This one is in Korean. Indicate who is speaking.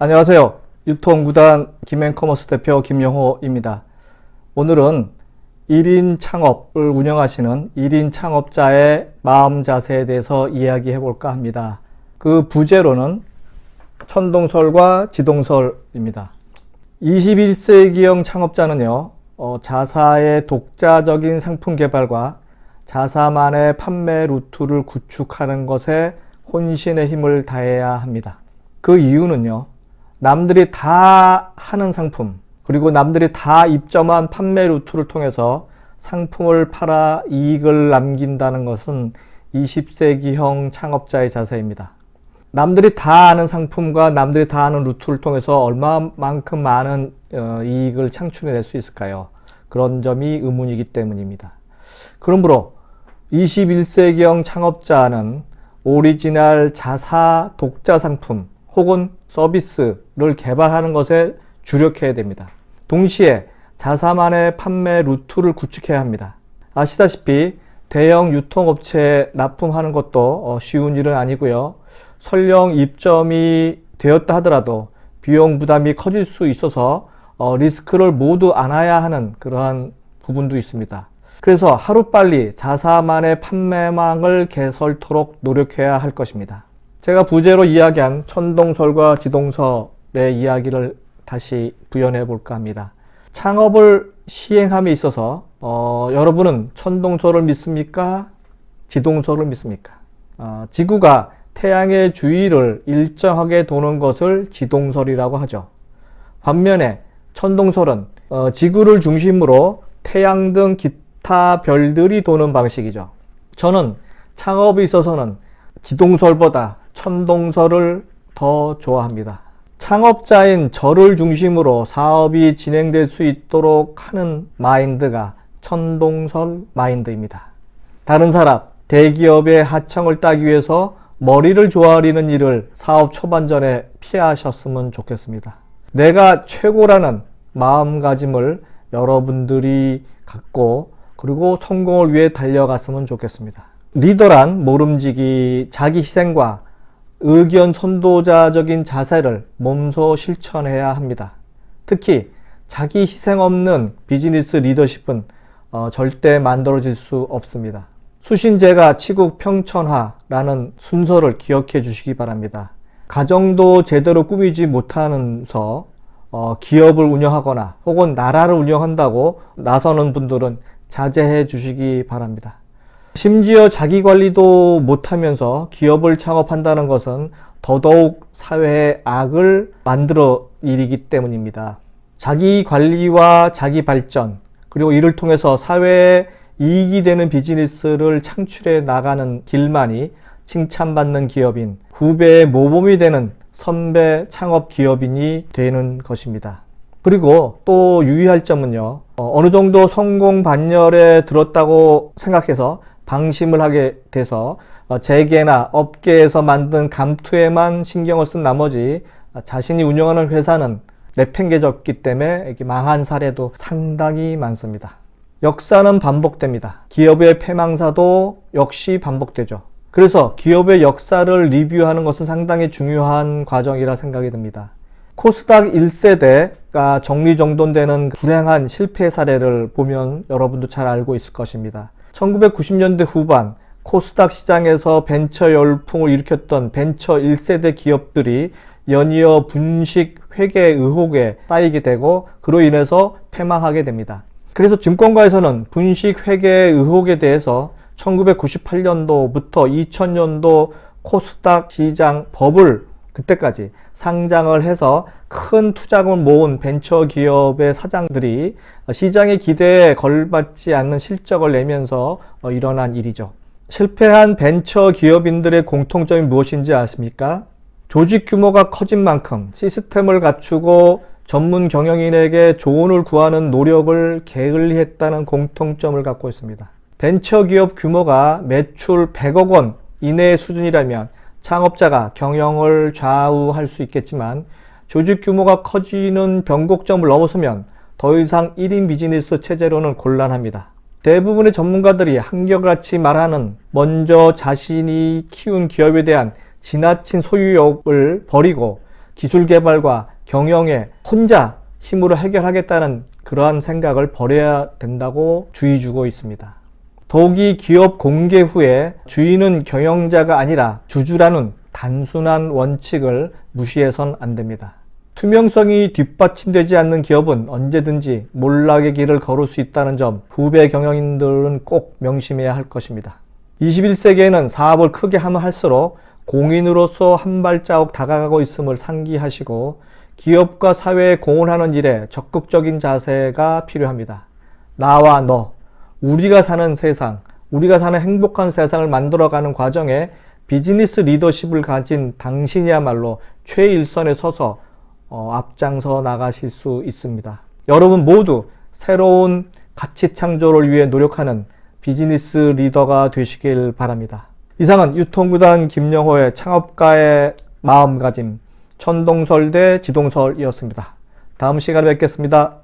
Speaker 1: 안녕하세요. 유통구단 김앤커머스 대표 김영호입니다. 오늘은 1인 창업을 운영하시는 1인 창업자의 마음 자세에 대해서 이야기해 볼까 합니다. 그 부제로는 천동설과 지동설입니다. 21세기형 창업자는요, 자사의 독자적인 상품 개발과 자사만의 판매 루트를 구축하는 것에 혼신의 힘을 다해야 합니다. 그 이유는요, 남들이 다 하는 상품, 그리고 남들이 다 입점한 판매 루트를 통해서 상품을 팔아 이익을 남긴다는 것은 20세기형 창업자의 자세입니다. 남들이 다 아는 상품과 남들이 다 아는 루트를 통해서 얼마만큼 많은 이익을 창출해낼 수 있을까요? 그런 점이 의문이기 때문입니다. 그러므로 21세기형 창업자는 오리지널 자사 독자 상품 혹은 서비스를 개발하는 것에 주력해야 됩니다. 동시에 자사만의 판매 루트를 구축해야 합니다. 아시다시피 대형 유통업체에 납품하는 것도 쉬운 일은 아니고요. 설령 입점이 되었다 하더라도 비용 부담이 커질 수 있어서 리스크를 모두 안아야 하는 그러한 부분도 있습니다. 그래서 하루빨리 자사만의 판매망을 개설토록 노력해야 할 것입니다. 제가 부제로 이야기한 천동설과 지동설의 이야기를 다시 부연해 볼까 합니다. 창업을 시행함에 있어서 여러분은 천동설을 믿습니까? 지동설을 믿습니까? 지구가 태양의 주위를 일정하게 도는 것을 지동설이라고 하죠. 반면에 천동설은 지구를 중심으로 태양 등 기타 별들이 도는 방식이죠. 저는 창업에 있어서는 지동설보다 천동설을 더 좋아합니다. 창업자인 저를 중심으로 사업이 진행될 수 있도록 하는 마인드가 천동설 마인드입니다. 다른 사람, 대기업의 하청을 따기 위해서 머리를 조아리는 일을 사업 초반전에 피하셨으면 좋겠습니다. 내가 최고라는 마음가짐을 여러분들이 갖고 그리고 성공을 위해 달려갔으면 좋겠습니다. 리더란 모름지기, 자기 희생과 의견 선도자적인 자세를 몸소 실천해야 합니다. 특히 자기 희생 없는 비즈니스 리더십은 절대 만들어질 수 없습니다. 수신제가 치국 평천하라는 순서를 기억해 주시기 바랍니다. 가정도 제대로 꾸미지 못하면서 기업을 운영하거나 혹은 나라를 운영한다고 나서는 분들은 자제해 주시기 바랍니다. 심지어 자기관리도 못하면서 기업을 창업한다는 것은 더더욱 사회에 악을 만들어 일이기 때문입니다. 자기관리와 자기발전, 그리고 이를 통해서 사회에 이익이 되는 비즈니스를 창출해 나가는 길만이 칭찬받는 기업인, 후배의 모범이 되는 선배 창업 기업인이 되는 것입니다. 그리고 또 유의할 점은요, 어느 정도 성공 반열에 들었다고 생각해서 방심을 하게 돼서 재계나 업계에서 만든 감투에만 신경을 쓴 나머지 자신이 운영하는 회사는 내팽개졌기 때문에 이렇게 망한 사례도 상당히 많습니다. 역사는 반복됩니다. 기업의 폐망사도 역시 반복되죠. 그래서 기업의 역사를 리뷰하는 것은 상당히 중요한 과정이라 생각이 듭니다. 코스닥 1세대가 정리정돈되는 불행한 실패 사례를 보면 여러분도 잘 알고 있을 것입니다. 1990년대 후반 코스닥 시장에서 벤처 열풍을 일으켰던 벤처 1세대 기업들이 연이어 분식 회계 의혹에 쌓이게 되고 그로 인해서 폐망하게 됩니다. 그래서 증권가에서는 분식 회계 의혹에 대해서 1998년도부터 2000년도 코스닥 시장 버블 그때까지 상장을 해서 큰 투자금을 모은 벤처 기업의 사장들이 시장의 기대에 걸맞지 않는 실적을 내면서 일어난 일이죠. 실패한 벤처 기업인들의 공통점이 무엇인지 아십니까? 조직 규모가 커진 만큼 시스템을 갖추고 전문 경영인에게 조언을 구하는 노력을 게을리했다는 공통점을 갖고 있습니다. 벤처 기업 규모가 매출 100억 원 이내의 수준이라면 창업자가 경영을 좌우할 수 있겠지만 조직 규모가 커지는 변곡점을 넘어서면 더 이상 1인 비즈니스 체제로는 곤란합니다. 대부분의 전문가들이 한결같이 말하는 먼저 자신이 키운 기업에 대한 지나친 소유욕을 버리고 기술 개발과 경영에 혼자 힘으로 해결하겠다는 그러한 생각을 버려야 된다고 주의 주고 있습니다. 더욱이 기업 공개 후에 주인은 경영자가 아니라 주주라는 단순한 원칙을 무시해선 안 됩니다. 투명성이 뒷받침되지 않는 기업은 언제든지 몰락의 길을 걸을 수 있다는 점 후배 경영인들은 꼭 명심해야 할 것입니다. 21세기에는 사업을 크게 하면 할수록 공인으로서 한 발자국 다가가고 있음을 상기하시고 기업과 사회에 공헌하는 일에 적극적인 자세가 필요합니다. 나와 너, 우리가 사는 세상, 우리가 사는 행복한 세상을 만들어가는 과정에 비즈니스 리더십을 가진 당신이야말로 최일선에 서서 앞장서 나가실 수 있습니다. 여러분 모두 새로운 가치 창조를 위해 노력하는 비즈니스 리더가 되시길 바랍니다. 이상은 유통구단 김영호의 창업가의 마음가짐, 천동설대 지동설이었습니다. 다음 시간에 뵙겠습니다.